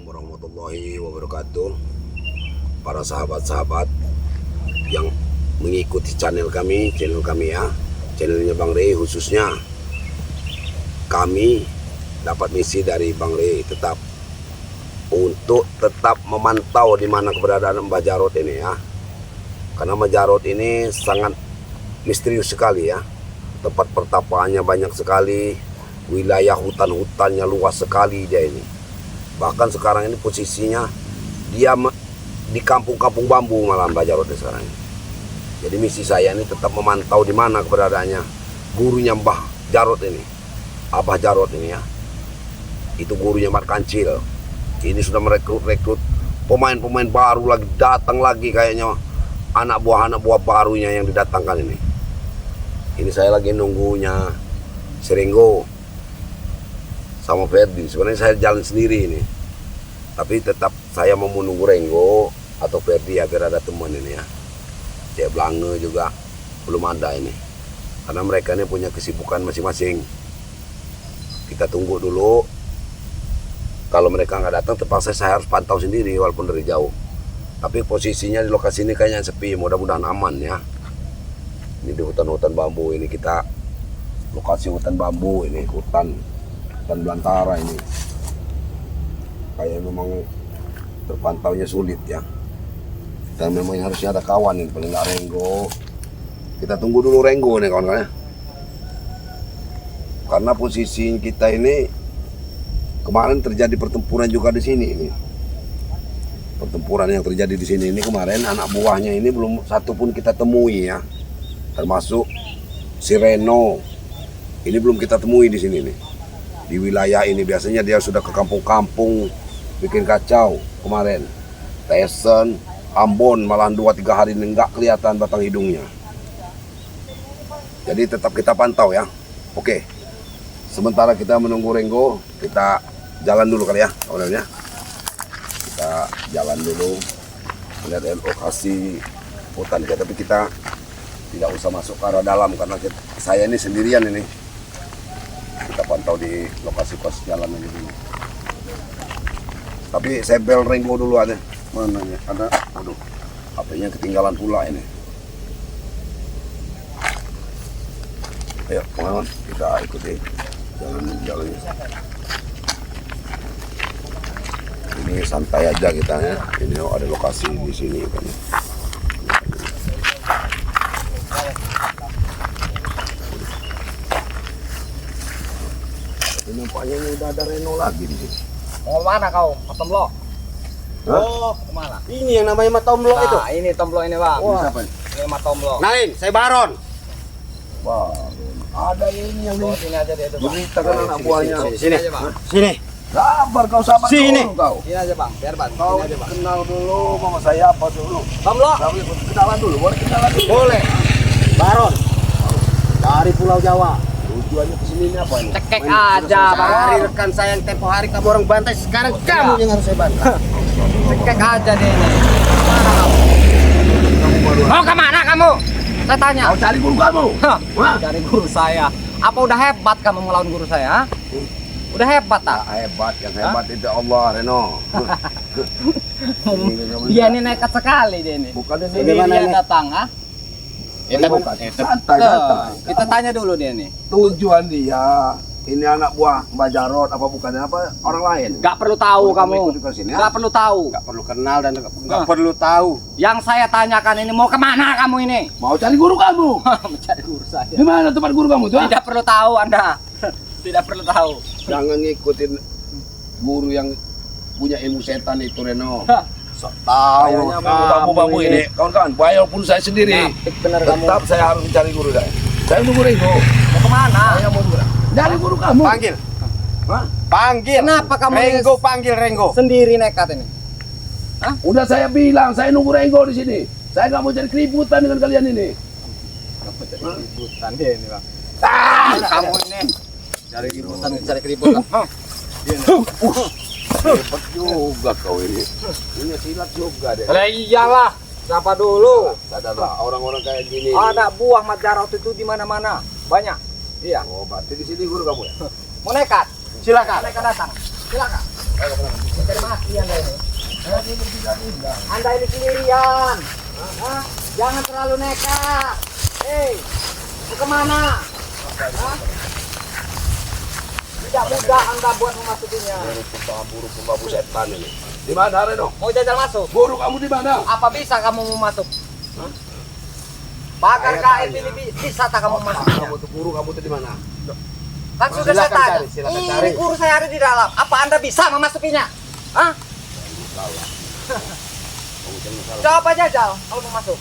warahmatullahi wabarakatuh. Para sahabat-sahabat yang mengikuti channel kami ya, channelnya Bang Rey khususnya. Kami dapat misi dari Bang Rey untuk tetap memantau di mana keberadaan Mbah Jarot ini ya. Karena Mbah Jarot ini sangat misterius sekali ya. Tempat pertapaannya banyak sekali, wilayah hutan-hutannya luas sekali dia ini. Bahkan sekarang ini posisinya dia di kampung-kampung bambu malah Mbah Jarot sekarang ini. Jadi misi saya ini tetap memantau di mana keberadaannya gurunya Mbah Jarot ini, Abah Jarot ini ya. Itu gurunya Mat Kancil. Ini sudah merekrut pemain-pemain baru lagi, datang lagi kayaknya anak buah barunya yang didatangkan ini. Ini saya lagi nunggunya Serenggo sama Ferdi. Sebenarnya saya jalan sendiri ini, tapi tetap saya mau menunggu Renggo atau Ferdi agar ada teman ini ya. Cek Blange juga belum ada ini, karena mereka ini punya kesibukan masing-masing. Kita tunggu dulu. Kalau mereka nggak datang, terpaksa saya harus pantau sendiri walaupun dari jauh. Tapi posisinya di lokasi ini kayaknya sepi, mudah-mudahan aman ya. Ini di hutan-hutan bambu ini, kita lokasi hutan bambu ini, hutan belantara ini. Kayak memang terpantaunya sulit ya. Dan memang harusnya ada kawan ini, paling nggak Renggo. Kita tunggu dulu Renggo nih kawan-kawan ya. Karena posisi kita ini kemarin terjadi pertempuran juga di sini ini. Pertempuran yang terjadi di sini ini kemarin, anak buahnya ini belum satu pun kita temui ya. Termasuk si Reno. Ini belum kita temui di sini nih. Di wilayah ini biasanya dia sudah ke kampung-kampung bikin kacau kemarin. Tesen, Ambon malahan 2-3 hari ini nggak kelihatan batang hidungnya. Jadi tetap kita pantau ya. Oke. Sementara kita menunggu Renggo, kita jalan dulu kali ya, kawan-kawan ya. Kita jalan dulu melihat lokasi hutan kita, tapi kita tidak usah masuk ke arah dalam karena saya ini sendirian ini. Kita pantau di lokasi pos jalan ini dulu. Tapi saya bel Renggo dulu ada. Mana nih? Ada. Aduh. HP-nya ketinggalan pula ini. Ayo, kawan, kita ikuti jalannya. Ini santai aja kita ya. Ini ada lokasi di sini kan. Nampaknya ini udah ada Reno lagi di sini. Mau mana kau? Matomlo. Oh, kemana? Ini yang namanya Matomlo itu. Nah, ini Tomlo ini, Bang. Wah. Siapa ini? Ini Matomlo. Nain, saya Baron. Baron. Ada ini yang Sini aja dia itu, Bang. beritakan anak buahnya. Sini aja, Bang. Sini. Sabar kau, sabar Sini. dulu kau. Sini aja, Bang. Biar, Bang. Kau Sini aja, Bang. kenal dulu mama saya apa dulu. Tomlo. Kau kenalan dulu, boleh kenalan dulu. Boleh. Baron. Dari Pulau Jawa. Tujuannya kesini ini apa ini? Cekek aja, Bang. Hari rekan saya yang tempo hari kamu orang bantai, sekarang kamu yang harus saya bantai. Cekek aja deh ini. Mana kamu? Mau kemana kamu? Saya tanya. Kau cari guru kamu? Hah, Hah? dari guru saya. Apa udah hebat kamu melawan guru saya? Ha? Udah hebat tak? Hebat, yang hebat itu Allah, Reno. Dia ini nekat sekali dia ini. Bukan ini. Bagaimana dia datang, ha? Santai. Kita tanya dulu dia nih. Tujuan dia, ini anak buah Mbah Jarot apa bukannya apa orang lain? Gak perlu tahu kamu. Ikut ke sini, ya? Gak perlu tahu. Gak perlu kenal dan gak perlu tahu. Yang saya tanyakan ini mau kemana kamu ini? Mau cari guru kamu? Mencari guru saya. Di mana tempat guru kamu tuh? Tidak perlu tahu Anda. Tidak perlu tahu. Jangan ngikutin guru yang punya ilmu setan itu, Reno. Tahu Bambu-bambu ini, kawan-kawan. Walaupun saya sendiri, benar kamu. tetap saya harus mencari guru saya. Saya nunggu Renggo. Mau kemana? Saya mau cari guru kamu. Panggil. Hah? Panggil. Kenapa kamu Renggo panggil Renggo. sendiri nekat ini? Udah saya bilang, saya nunggu Renggo di sini. Saya nggak mau cari keributan dengan kalian ini. Keributan dia ini, Bang. Kamu ini. Cari keributan. Hebat juga kau ini. Punya silat juga deh. Lah iyalah. Siapa dulu? Sadarlah, orang-orang kayak gini. Ada buah Mat Jarot itu di mana-mana. Banyak. Iya. Oh, berarti di sini guru kamu ya? Mau nekat? Silakan. Nekat datang. Silakan. Mencari mati mati Anda ini. Anda ini sendirian. Hah? Jangan terlalu nekat. Hei, mau kemana? Hah? Tidak mudah Anda buat memasukinya. Buru pembabu setan ini. Di mana Reno? Mau jajal masuk? Buru kamu di mana? Apa bisa kamu mau masuk? Pagar KF ini bisa tak kamu masuk? Kamu tuh buru, kamu tuh di mana? Kan sudah saya tanya. Ini guru saya ada di dalam. Apa Anda bisa memasukinya? Hah? Salah. Kamu jangan salah. Jawab aja Jal, kalau mau masuk.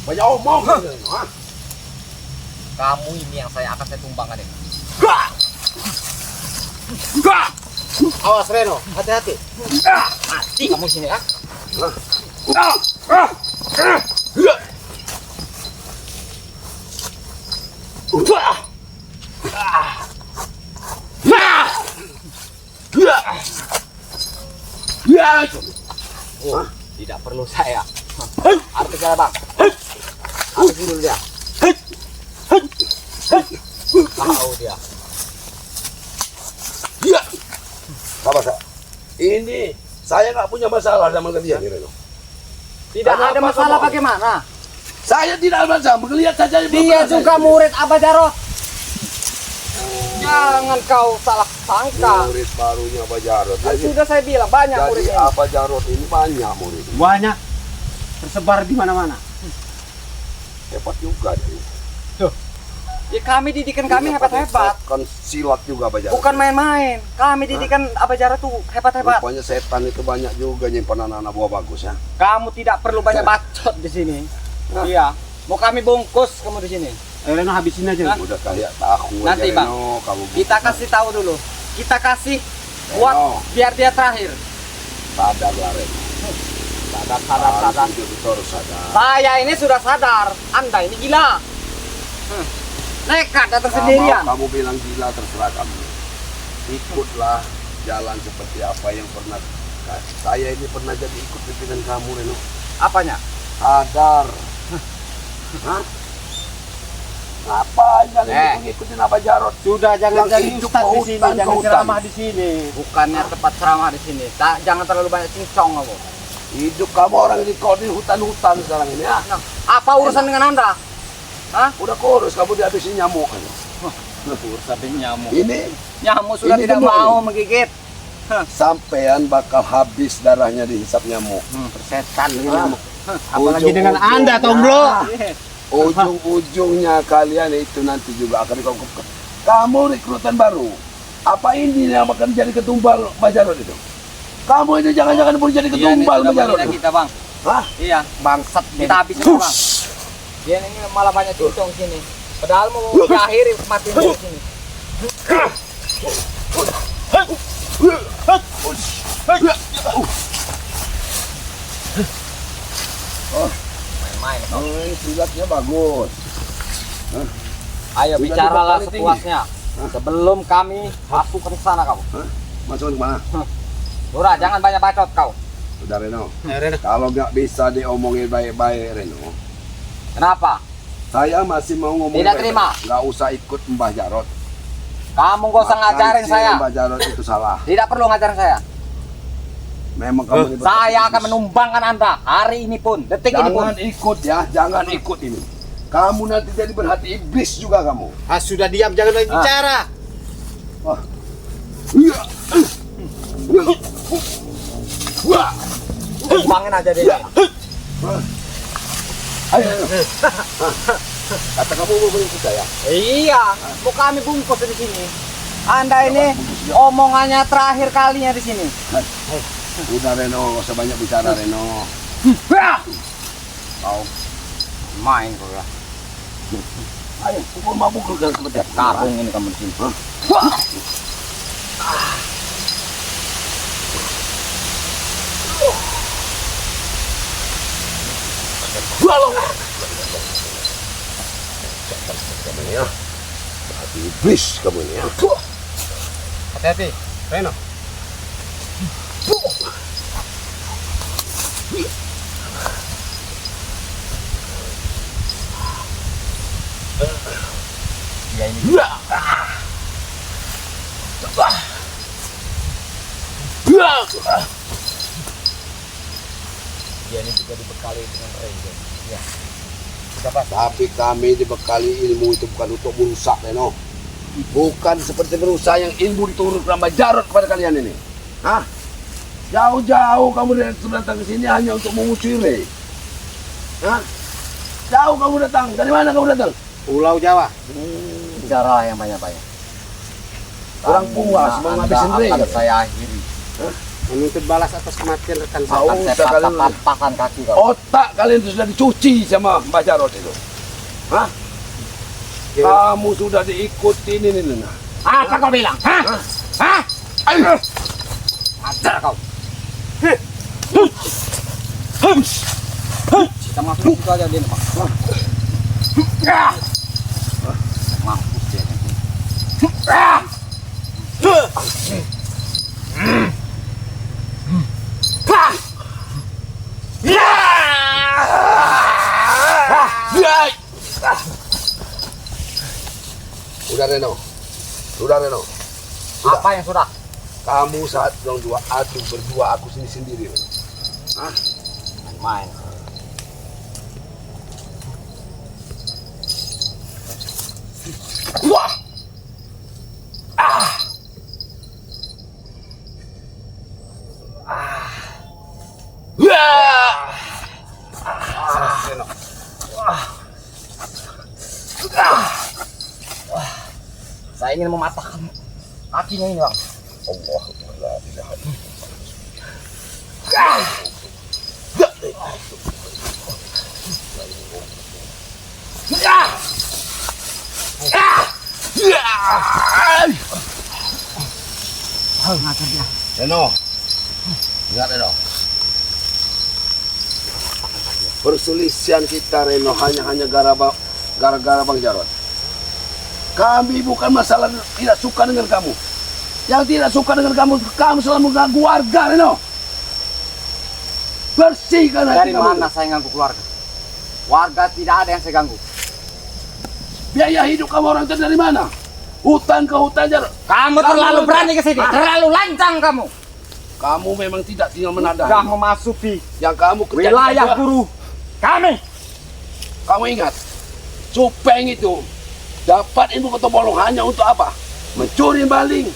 Banyak omong. Hah? Kamu ini yang akan saya tumbangkan ini. Awas Reno, hati-hati. Mati kamu sini ya. Oh, tidak perlu saya. Artinya bang. Habis dulu dia. Tahu dia. Apa Sa? Ini saya nggak punya masalah sama kalian, Reno. Tidak ada masalah bagaimana? Saya tidak ada masalah, melihat saja. Dia juga murid Abah Jarot. Jangan kau salah sangka. Murid barunya Abah Jarot. Kan sudah saya bilang banyak Jadi muridnya. Abah Jarot ini banyak murid. Banyak tersebar di mana-mana. Hebat juga dia. Ya kami didikan kami hebat-hebat. Kan silat juga Abah Jarot. Bukan main-main. Kami didikan Abah Jarot tuh hebat-hebat. Rupanya setan itu banyak juga nyimpan anak-anak buah bagus ya. Kamu tidak perlu banyak bacot di sini. Iya. Mau kami bungkus kamu di sini. Ayo Reno habisin aja. Udah kayak tahu Nanti, aja Bang. Reno, kamu Kita kasih tahu dulu. Kita kasih buat biar dia terakhir. sadar lah Reno. Sadar. Itu harus sadar. Saya ini sudah sadar. Anda ini gila. Nekat datang sendirian. Kamu bilang gila terserah kamu. Ikutlah jalan seperti apa yang pernah saya ini pernah jadi ikut pimpinan kamu Reno. Apanya? Sadar. Hah? Ngapain kalian ngikutin Abah Jarot? Sudah jangan Yang jadi hidup ustaz ke di sini, hutan, jangan ke hutan. ceramah di sini. Bukannya tempat ceramah di sini. Jangan terlalu banyak cincong kamu. Hidup kamu orang ini kau di hutan-hutan sekarang ini ya. Nah, apa urusan dengan Anda? Hah? Udah kurus kamu dihabisin nyamuk. Urusan nyamuk. Ini Nyamuk sudah Ini tidak gemuk mau menggigit. sampean bakal habis darahnya dihisap nyamuk. Persetan Hah? Apalagi dengan Ujung-ujungnya- Anda, Tomblo. Ujung-ujungnya kalian itu nanti juga akan dikongkong. Kamu rekrutan baru. Apa ini yang akan jadi ketumbal Abah Jarot itu? Kamu ini jangan-jangan boleh jadi ketumbal Abah Jarot itu. kita bang. Hah? Iya. Bangsat kita habisin bang. Dia ini malah banyak cincong sini. Padahal mau diakhiri kematian di sini. Main-main. Ini silatnya bagus. Ayo Sudah bicaralah dibekali sepuasnya. Sebelum kami masuk ke sana kamu. Masuk ke mana? Lurah, jangan banyak bacot kau. Udah Reno. Reno. Kalau nggak bisa diomongin baik-baik Reno, Kenapa? saya masih mau ngomong. Tidak terima. Nggak usah ikut Mbah Jarot. Kamu gak usah ngajarin Mancing saya. Mbah Jarot itu salah. Tidak perlu ngajarin saya. Memang kamu ini Saya akan berbisnis. menumbangkan Anda hari ini pun, detik ini pun. Jangan ikut ya, jangan ikut ini. Kamu nanti jadi berhati iblis juga kamu. Ah, sudah diam, jangan lagi bicara. Wah. Iya. Wah. Tumbangin aja dia. Ayo. Kata kamu mau ikut saya. Iya, mau kami bungkus di sini. Anda ini omongannya terakhir kalinya di sini. Udah Reno, nggak usah banyak bicara Reno. Kau Main kau ya. ayo pukul mabuk lu kan seperti Karung ini kamu di sini. kamu ini ya. Berhati iblis kamu ini ya. Hati-hati. Reno. Ya ini. Dia ini juga dibekali dengan ranger. Ya. Tapi kami dibekali ilmu itu bukan untuk merusak, Reno. Bukan seperti merusak yang ilmu diturunkan Mbak Jarot kepada kalian ini. Hah? Jauh-jauh kamu datang ke sini hanya untuk mengusir. Hah? Jauh kamu datang. Dari mana kamu datang? Pulau Jawa. Bicara yang banyak-banyak. Kurang puas menghabisin Rey. Akan saya akhiri. Menuntut balas atas kematian rekan saya. Tahu Akan saya sekali. patahkan kaki kau. Otak kalian itu sudah dicuci sama Mbak Jarot itu. Hah? Kamu sudah diikuti ini Nina. Apa kau bilang? Hah? Hah? Ayo. Ajar kau. Kita masuk situ aja dia, Pak. Mampus dia. Sudah Reno. Sudah Reno. Apa yang sudah? Kamu saat dong dua adu berdua aku sini sendiri Reno. Hah? Main. Wah. Saya ingin mematahkan kakinya ini, Bang. Allah. Reno. Ingat Reno. Perselisihan kita Reno hanya gara-gara Bang Jarot. Kami bukan masalah tidak suka dengan kamu. Yang tidak suka dengan kamu selalu mengganggu warga Reno. Bersihkan hati Dari kamu. mana saya ganggu keluarga? Warga tidak ada yang saya ganggu. Biaya hidup kamu orang itu dari mana? Hutan ke hutan Jarot. Kamu terlalu berani ke sini. Terlalu lancang kamu. Kamu memang tidak tinggal menadah. Sudah memasuki Yang kamu kerjakan wilayah juga. guru kami. Kamu ingat, Cupeng itu dapat ilmu ketombolong hanya untuk apa? Mencuri maling,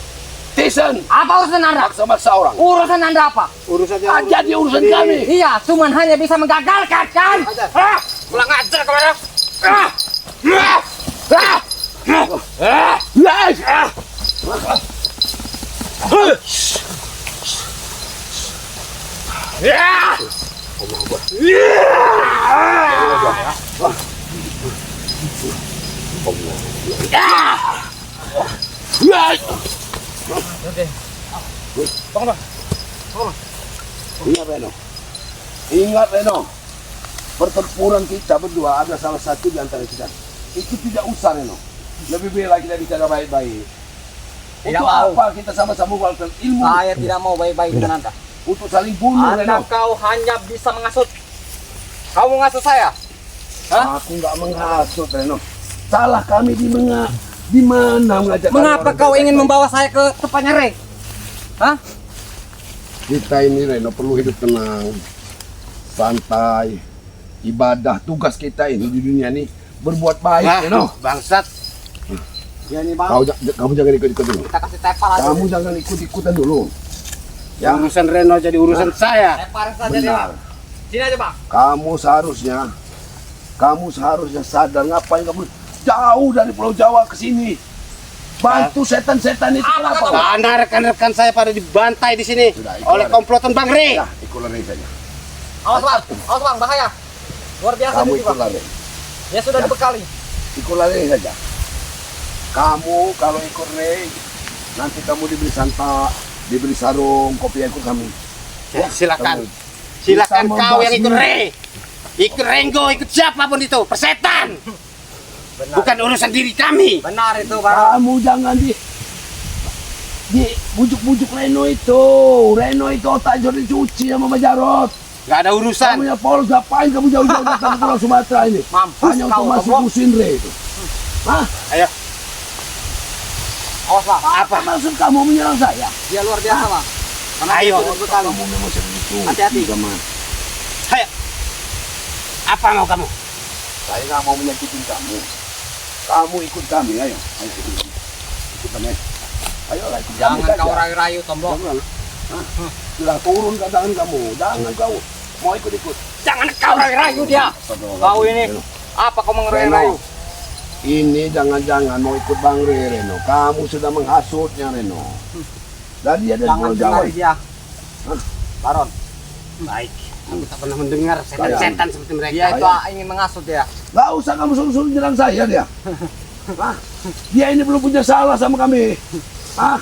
tisen, Apa urusan Anda? maksa-maksa orang. Urusan Anda apa? Urusannya Jadi urusan kami. Iya, cuman hanya bisa menggagalkan kan? Pulang ajar kemana? Ingat Reno. Ingat Reno. Pertempuran kita berdua ada salah satu di antara kita. Itu tidak usah Reno. Lebih baik kita bicara baik-baik. Tidak Untuk mau. apa kita sama-sama mengumpulkan ilmu? Saya tidak mau baik-baik dengan Anda. Untuk saling bunuh Anda Reno. kau hanya bisa mengasut. Kau mengasut saya? Hah? Aku nggak menghasut Reno. Salah kami di mana mengajak Mengapa orang kau baik-baik? ingin membawa saya ke tempatnya Rey? Hah? Kita ini Reno perlu hidup tenang, santai, ibadah. Tugas kita ini di dunia ini berbuat baik Reno. bangsat. Ya nih bang. Kamu jangan ikut-ikut dulu. Kita kasih tepar aja. Kamu jangan ikut-ikutan dulu. Ya, Urusan Reno jadi urusan saya. Teparin saja dia. benar. Bang. Sini aja, Bang. Kamu seharusnya sadar ngapain kamu jauh dari Pulau Jawa ke sini. Bantu setan-setan itu Apa kenapa? kata Karena rekan-rekan saya pada dibantai di sini Sudah, ikut oleh lari. komplotan Bang Rey. Ya, ikut lari saja. Awas, Bang. Awas, Bang. Bahaya. Luar biasa Kamu ini, ikut Bang. lari. Ya sudah Ya. dibekali. Ikut lari saja. Kamu kalau ikut Rey, nanti kamu diberi santa, diberi sarung, kopi ikut kami. Ya, silakan. Kamu Silakan bisa kau yang ikut membasmi. Rey. Ikut Renggo, ikut siapapun itu, persetan. Benar. Bukan urusan diri kami. Benar itu, Bang. Kamu jangan di bujuk-bujuk Reno itu. Reno itu otak sudah dicuci sama Mbak Jarot. Gak ada urusan. Kamu ya Paulus, ngapain kamu jauh-jauh datang ke Pulau Sumatera ini? Mampus Hanya kau, untuk masuk Bang. musim Rey itu. Hah? Ayo, Awas, Bang. Apa maksud kamu menyerang saya? Dia luar biasa, Bang. Ayo. Kamu memang segitu. Hati-hati. Ayo. Apa mau kamu? Saya nggak mau menyakitin kamu. Kamu ikut kami, ayo. Ayo ikut kami. Ayolah ikut kami Jangan saja. kau rayu-rayu Tomblo. Jangan. Sudah turun ke tangan kamu. Jangan kau mau ikut-ikut. Jangan kau rayu-rayu dia. Kau ini apa kau mengerayu-rayu? Ini jangan-jangan mau ikut Bang Reno. Kamu sudah menghasutnya Reno. Dan dia dari Jangan Pulau Jawa. dengar dia. Baron, Baik. Aku tak pernah mendengar setan-setan seperti mereka. dia itu ingin mengasut ya. Gak usah kamu suruh-suruh nyerang saya dia. Hah? Dia ini belum punya salah sama kami. Hah?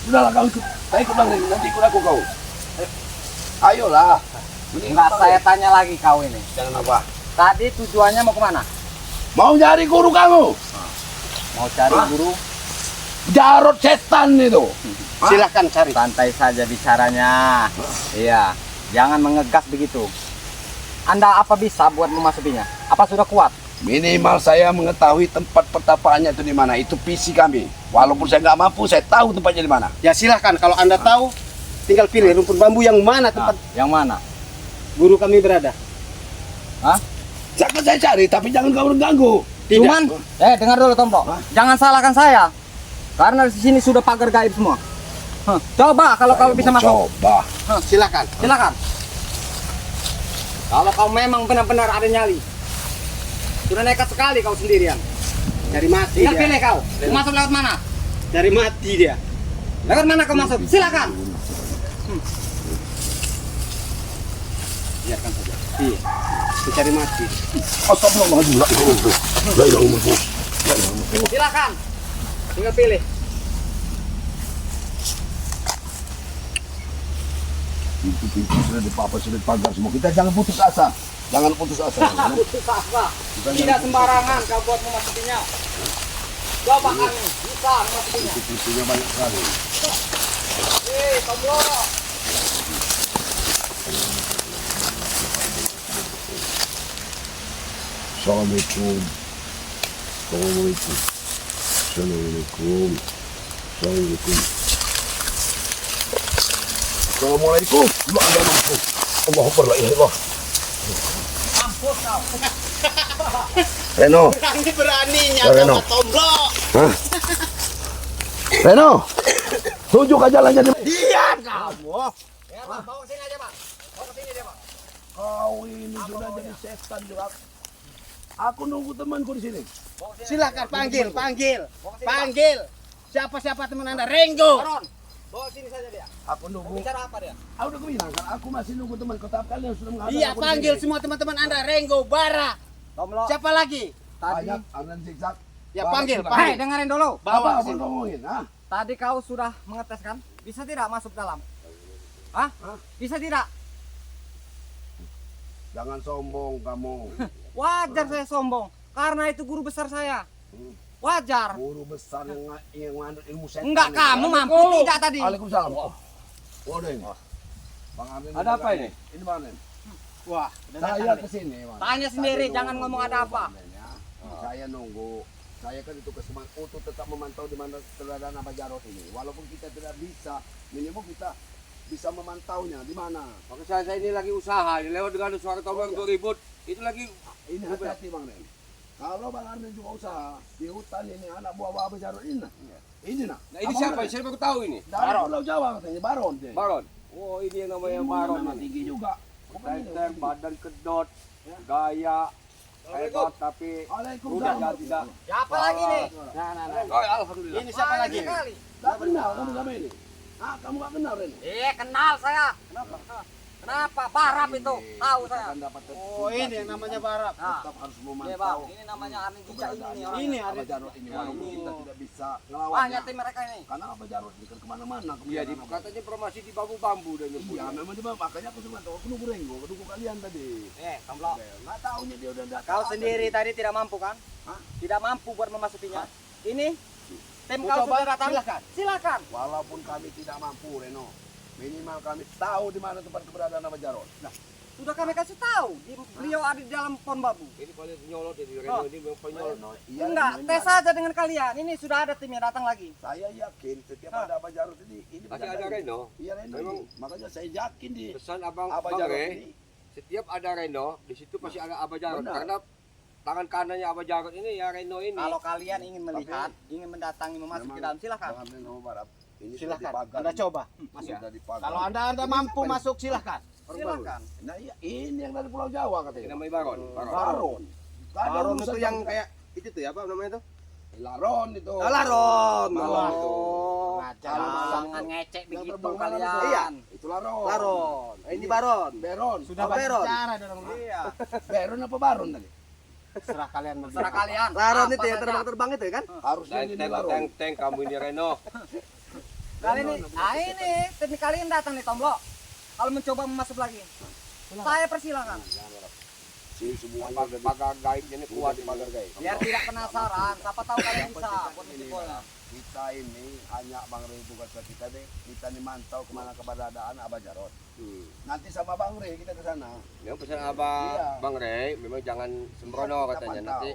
Sudahlah kau ikut. Saya ikut Bang Reno. Nanti ikut aku kau. Ayolah. Enggak, saya tanya lagi kau ini. Jangan apa? Tadi tujuannya mau kemana? Mau nyari guru kamu. Mau cari guru? Jarot setan itu. Silahkan cari. Santai saja bicaranya. Iya, jangan mengegas begitu. Anda apa bisa buat memasukinya? Apa sudah kuat? Minimal saya mengetahui tempat pertapaannya itu di mana. Itu visi kami. Walaupun saya nggak mampu, saya tahu tempatnya di mana. Ya silahkan. Kalau Anda tahu, tinggal pilih rumput bambu yang mana tempat Yang mana? guru kami berada. Hah? Jangan saya cari, tapi jangan kau mengganggu. Tidak. Cuman, dengar dulu Tompo. Jangan salahkan saya. Karena di sini sudah pagar gaib semua. Coba kalau kau bisa masuk. Coba. Silahkan. Silakan. Kalau kau memang benar-benar ada nyali. Sudah nekat sekali kau sendirian. Cari mati Tinggal dia. pilih kau. Mau masuk lewat mana? Cari mati dia. Lewat mana kau masuk? Silakan. Biarkan saja. Iya. Cari mati. Astagfirullahaladzim. La ilaha illallah. La ilaha illallah. Silakan. Tinggal pilih. Pintu-pintu sudah dipapas, sudah dipagar semua. Kita jangan putus asa. Jangan putus asa. Putus asa. Tidak sembarangan kau buat memasukinya. Coba kami bisa memasukinya. Pintunya banyak sekali. Tomblo. Assalamualaikum. Assalamualaikum. Assalamualaikum. Assalamualaikum. Assalamualaikum. Ya Allah mampu. Allahu Akbar, la ilaha illallah. Mampus kau. Reno. Berani-beraninya Reno. kamu Tomblo. Hah? Reno. Tunjuk aja jalannya di. Diam kamu. Ya, Pak, bawa ke sini aja, Pak. Bawa ke sini dia, Pak. Kau ini sudah jadi setan juga. Aku nunggu temanku di sini. Bawa ke sini. Silahkan panggil. Bawa ke sini, Pak. Panggil. Siapa-siapa teman Anda? Renggo. Baron, bawa sini saja dia. Aku nunggu. Bicara apa dia? Aku udah bilang kan aku masih nunggu teman kota kalian sudah menghadap Iya, aku di panggil sini. semua teman-teman Anda. Renggo, Bara. Tomblo. Siapa lagi? Tadi, Banyak Arnan zigzag. Ya, Barat panggil, sudah. panggil. dengerin dulu. Bawa Apa ke mau sini. ngomongin? Hah? Tadi kau sudah mengetes kan? Bisa tidak masuk dalam? Hah? Bisa tidak? Jangan sombong kamu. Wajar saya sombong. Karena itu guru besar saya. Wajar. Guru besar yang ngandung ilmu setan. Enggak, itu. kamu mampu tidak tadi. Waalaikumsalam. Waduh ini. Bang Arnin. Ada apa ini? Ini Bang Arnin. Wah, Saya kesini. Bang. Tanya sendiri, Saya jangan nunggu, ngomong ada apa. Bang Arnin, ya. Saya nunggu. Saya kan itu kesemangat untuk tetap memantau di mana terada nama Jarot ini. Walaupun kita tidak bisa, minimum kita bisa memantaunya di mana. Maka saya ini lagi usaha, lewat dengan suara tombol untuk ribut. Itu lagi Ini hati-hati Bang Nen. Kalau Bang Arnin juga usaha di hutan ini anak buah Abah Jarot ini. Ini nah. Nah ini Abang siapa? Arnin. Saya baru tahu ini. Dari Pulau Jawa katanya Baron. dia. Baron. Oh ini yang namanya Ilmunya Baron memang ini. tinggi juga. Bukan ini, Tenteng, bukan badan kedot, gaya, hebat tapi ini. Waalaikumsalam. mudah ya tidak. Siapa lagi nih? Oh alhamdulillah. Ini siapa lagi? Sekali. Gak kenal kamu sama ini? Ah, kamu gak kenal Ren? Kenal saya. Kenapa? Kenapa? Barap itu. Tahu saya. Akan dapat Oh, ini yang namanya Barap. Nah, tetap harus iya bang. memantau Ini namanya Arni Cica ini nih. Ini Abah Arif. Jarot ini. Walaupun kita tidak bisa Banyak ngelawannya. tim mereka ini. Karena Abah Jarot ini kan kemana-mana. Iya di katanya promosi di bambu-bambu dan Iya, nyebut. memang dia makanya aku cuma tahu aku nunggu Renggo, aku nunggu kalian tadi. Tomblo. Nggak tahunya dia udah datang. Kau sendiri tadi tidak mampu kan? Hah? Tidak mampu buat memasukinya. Ini tim Mau kau coba? sudah datang. Silakan. Silakan. Walaupun kami tidak mampu, Reno, minimal kami tahu di mana tempat keberadaan Abah Jarot. Nah, Sudah kami kasih tahu, beliau ada di dalam pohon bambu. Ini paling penyolot ini, Reno ini memang penyolot. Iya, Enggak, tes saja dengan kalian. Ini sudah ada tim yang datang lagi. Saya yakin setiap ada Abah Jarot ini Masih ada Reno. Iya Reno. Memang. Ini. Makanya saya yakin di Pesan Abang Abah Bang Jarot Re, ini. setiap ada Reno, di situ pasti ada Abah Jarot. Benar. Karena tangan kanannya Abah Jarot ini ya Reno ini. Kalau kalian ingin melihat, ingin mendatangi, memasuki dalam, silakan. Bang Reno Barat. Ini sudah Silakan. dipagar. Anda coba. Masuk. Sudah dipagar. Kalau anda mampu masuk, silakan. Silakan. Nah iya, ini yang dari Pulau Jawa Ini katanya. namanya Baron. Baron. Baron itu yang kayak itu tuh ya apa namanya tuh? Laron itu. Laron. Laron itu. Jangan ngecek Yang begitu terbang kalian. mana tuh? Iya. Itu Laron. Laron. Ini Baron. Beron. Sudah Oh, Baron. bicara dong. Iya. Beron apa Baron tadi? Serah kalian. Serah kalian. Laron Apa itu yang saja. terbang-terbang itu ya kan? Harusnya ini Laron. Teng kamu ini Reno. Kali ini, ini teknik kalian datang nih Tomblo. Kalau mencoba masuk lagi, saya persilakan. Si semuanya Pagar gaib ini kuat di pagar gaib. Biar tidak penasaran, siapa tahu kalian bisa buat Ini, ngisi bola. kita ini hanya Bang Rey tugas kita deh. Kita nih mantau kemana keberadaan Abah Jarot. Nanti sama Bang Rey kita ke sana. Yang pesan Abah Iya. Bang Re, memang jangan sembrono Kita katanya. pantau. Nanti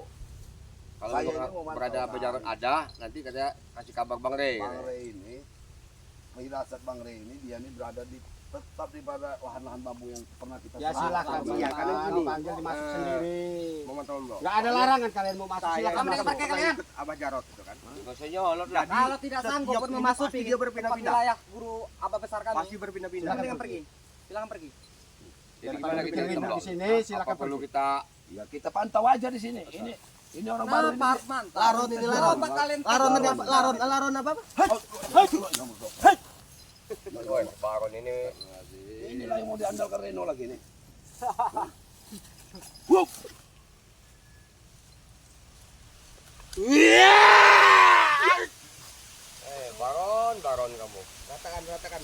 kalau Saya ini mau mantau berada Abah Jarot ada, nanti katanya kasih kabar Bang Re. Bang Rey ini, firasat Bang Rey ini dia ini berada di tetap di pada lahan-lahan bambu yang pernah kita Ya silakan, Iya, karena gini. panggil dimasuk sendiri. Momentum bro. Enggak ada larangan kalian mau masuk, silakan Kamu masuk. pakai kalian? Abah Jarot itu kan. Nggak usah nyolot lah. Kalau tidak sanggup setiap pun ini memasuki pasti dia berpindah-pindah. wilayah guru abah besar kami. Pasti berpindah-pindah. Silakan pergi. Silakan pergi. Jadi gimana kita Kita Bro? di sini, silakan Apa perlu pergi. kita Ya kita pantau aja di sini. Ini orang baru ini. Mantap, mantap. Laron ini Laron. Coba kalian Laron apa? Laron apa? Woi, Baron ini Inilah yang mau diandalkan Reno lagi nih. Baron kamu. Katakan.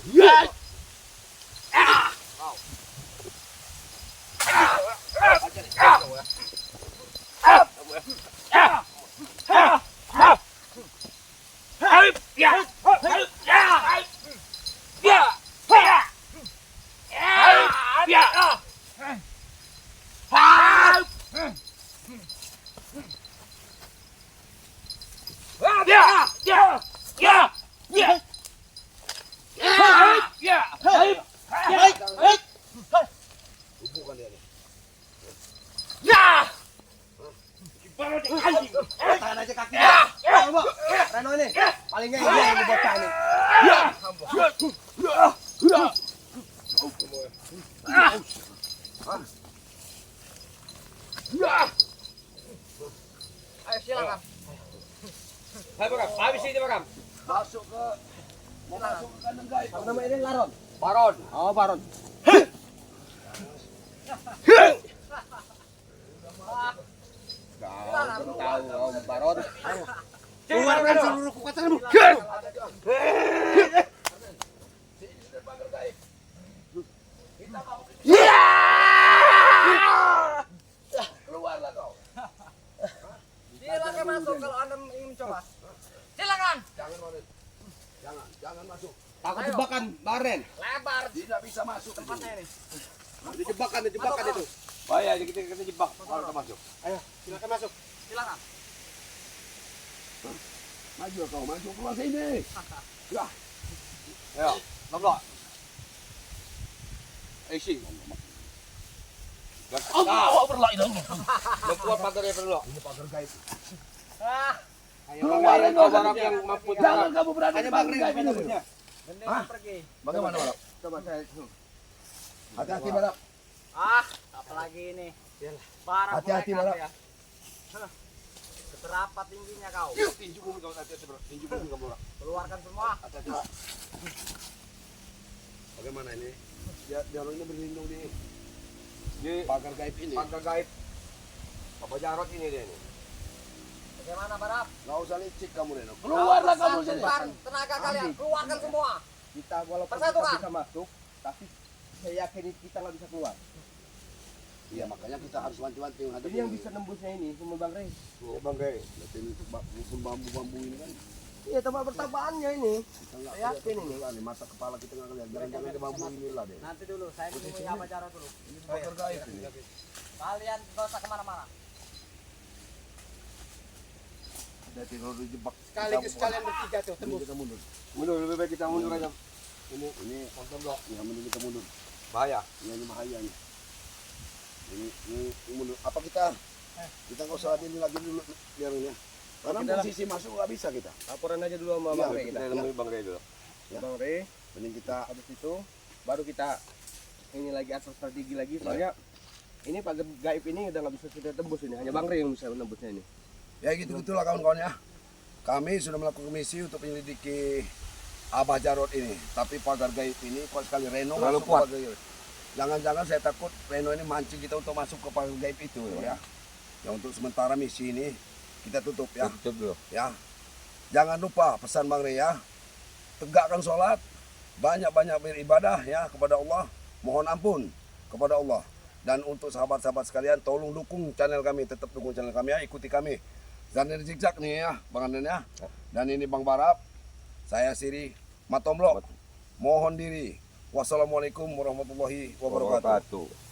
Bukan dia nih. Tahan aja kaki. Coba. Reno ini. Paling enggak dia yang bocah ini. Ayo silakan. Hai Baram, habis ini Baram. Masuk ke mau masuk ke kandang gaib. Apa nama ini Laron? Baron. Oh, Baron. Tahu Om Baron. Keluarkan seluruh kekuatanmu. Keluarlah kau. Silakan masuk kalau anda ingin mencoba. Silakan. Jangan Morin. Jangan masuk. Takut jebakan, Baren. Lebar Tidak bisa masuk ke tempatnya sini. ini. Dijebakan itu. Bahaya kita jebak kalau kita masuk. Ayo, silakan masuk. Silakan. Maju kau, maju keluar sini. Ya, Ayo, Tomblo. Isi. Allah berlainan. Membuat pagarnya perlu. Ini pagar gaib. Ah, Keluar Baron kau Baron yang mampu. Jangan kamu berada di Hanya pagar Bang gaib ini. Reno. mendingan pergi. Bagaimana, Barak? Coba saya. Hati-hati, Barak. Apalagi ini. Barang Hati-hati, mereka Barak. ya. Seberapa tingginya kau? Tinju bumi kau hati-hati bro. Tinju bumi kamu bro. Keluarkan semua. Hati-hati. Bagaimana ini? Jarot ini berlindung di Di pagar gaib ini. pagar gaib. Abah Jarot ini dia nih. Bagaimana Barap? Nggak usah licik kamu, Reno. Keluarlah kamu sini. Satukan tenaga kalian, keluarkan semua. Kita walaupun Persatukan. kita bisa masuk, tapi saya yakin kita nggak bisa keluar. Iya, makanya kita harus wanti-wanti menghadapi Ini yang bisa nembusnya ini cuma Bang Rey. Ya Bang Gay. Berarti ini mumpun bambu-bambu ini kan. Iya, tempat pertapaannya ini. Saya yakin ini. Mata kepala kita nggak kelihatan. Jangan-jangan di bambu inilah deh. Nanti dulu, saya menemui apa cara dulu. Fakir gaib ini. Kalian gak usah kemana-mana. Jadi kalau dijebak Sekaligus kalian bertiga tuh tembus. kita mundur. Mundur, lebih baik kita mundur aja. Ini konten blok. Ya mending kita mundur. Bahaya. Ini bahaya nih. Ini mundur. Apa kita? Kita nggak usah ini lagi dulu biarnya. Karena posisi masuk nggak bisa kita. Laporan aja dulu sama Iya, Bang Rey kita. Kita nemui Bang Rey dulu. Ya. Bang Rey, Mending kita habis itu baru kita ini lagi atur strategi lagi soalnya ini pagar gaib ini udah nggak bisa kita tembus ini, hanya Bang Rey yang bisa menembusnya ini. ya gitu-gitulah kawan-kawan ya. Kami sudah melakukan misi untuk menyelidiki Abah Jarot ini. Tapi pagar gaib ini kuat sekali. Reno Terlalu masuk kuat. pagar gaib. Jangan-jangan saya takut Reno ini mancing kita untuk masuk ke pagar gaib itu ya. Ya untuk sementara misi ini kita tutup ya. Tutup dulu. Ya. Jangan lupa pesan Bang Rey ya. Tegakkan sholat, banyak-banyak beribadah ya kepada Allah. Mohon ampun kepada Allah. Dan untuk sahabat-sahabat sekalian, tolong dukung channel kami, tetap dukung channel kami ya, ikuti kami. Zanir Zigzag nih ya, Bang Anden ya. Dan ini Bang Barap, saya Siri Matomblok. Mohon diri. Wassalamualaikum warahmatullahi wabarakatuh. Wabarakatuh.